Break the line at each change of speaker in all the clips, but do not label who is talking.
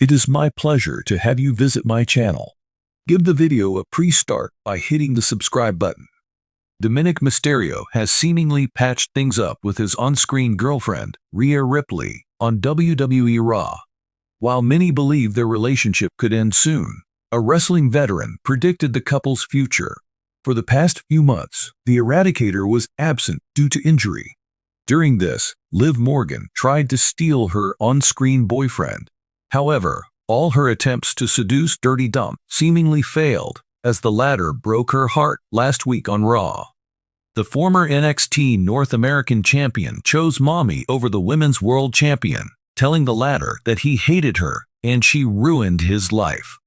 It is my pleasure to have you visit my channel. Give the video a pre-start by hitting the subscribe button. Dominik Mysterio has seemingly patched things up with his on-screen girlfriend, Rhea Ripley, on WWE Raw. While many believe their relationship could end soon, a wrestling veteran predicted the couple's future. For the past few months, the Eradicator was absent due to injury. During this, Liv Morgan tried to steal her on-screen boyfriend. However, all her attempts to seduce Dirty Dom seemingly failed, as the latter broke her heart last week on Raw. The former NXT North American champion chose Mommy over the Women's World Champion, telling the latter that he hated her and she ruined his life.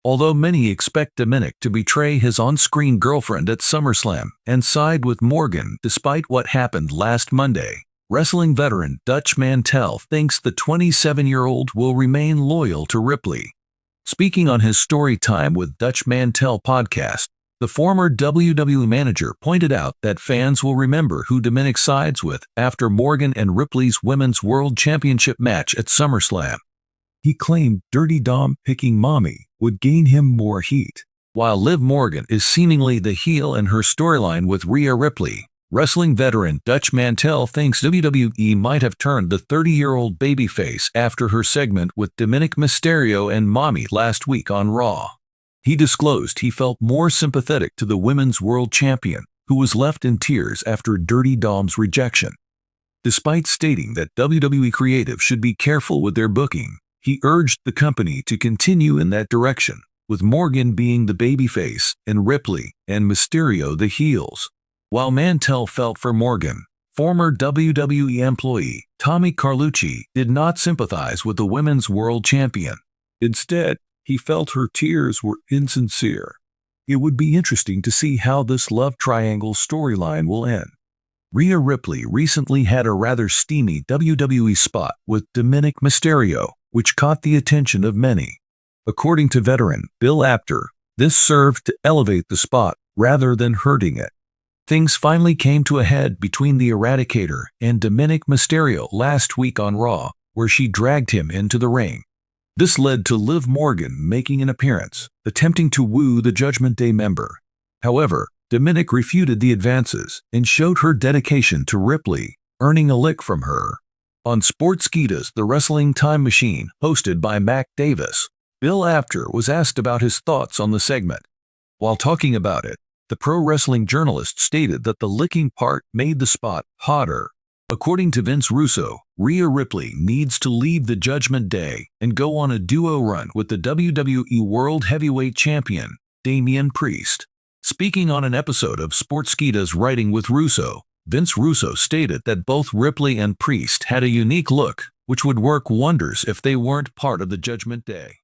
Although many expect Dominik to betray his on-screen girlfriend at SummerSlam and side with Morgan despite what happened last Monday, wrestling veteran Dutch Mantel thinks the 27-year-old will remain loyal to Ripley. Speaking on his Story Time with Dutch Mantel podcast, the former WWE manager pointed out that fans will remember who Dominik sides with after Morgan and Ripley's Women's World Championship match at SummerSlam. He claimed Dirty Dom picking Mommy would gain him more heat. While Liv Morgan is seemingly the heel in her storyline with Rhea Ripley, wrestling veteran Dutch Mantel thinks WWE might have turned the 30-year-old babyface after her segment with Dominik Mysterio and Mommy last week on Raw. He disclosed he felt more sympathetic to the Women's World Champion, who was left in tears after Dirty Dom's rejection. Despite stating that WWE Creative should be careful with their booking, he urged the company to continue in that direction, with Morgan being the babyface and Ripley and Mysterio the heels. While Mantel felt for Morgan, former WWE employee Tommy Carlucci did not sympathize with the Women's World Champion. Instead, he felt her tears were insincere. It would be interesting to see how this love triangle storyline will end. Rhea Ripley recently had a rather steamy WWE spot with Dominik Mysterio, which caught the attention of many. According to veteran Bill Apter, this served to elevate the spot rather than hurting it. Things finally came to a head between the Eradicator and Dominik Mysterio last week on Raw, where she dragged him into the ring. This led to Liv Morgan making an appearance, attempting to woo the Judgment Day member. However, Dominik refuted the advances and showed her dedication to Ripley, earning a lick from her. On Sportskeeda's The Wrestling Time Machine, hosted by Mac Davis, Bill Apter was asked about his thoughts on the segment. While talking about it, the pro wrestling journalist stated that the licking part made the spot hotter. According to Vince Russo, Rhea Ripley needs to leave the Judgment Day and go on a duo run with the WWE World Heavyweight Champion, Damian Priest. Speaking on an episode of Sportskeeda's Writing with Russo, Vince Russo stated that both Ripley and Priest had a unique look, which would work wonders if they weren't part of the Judgment Day.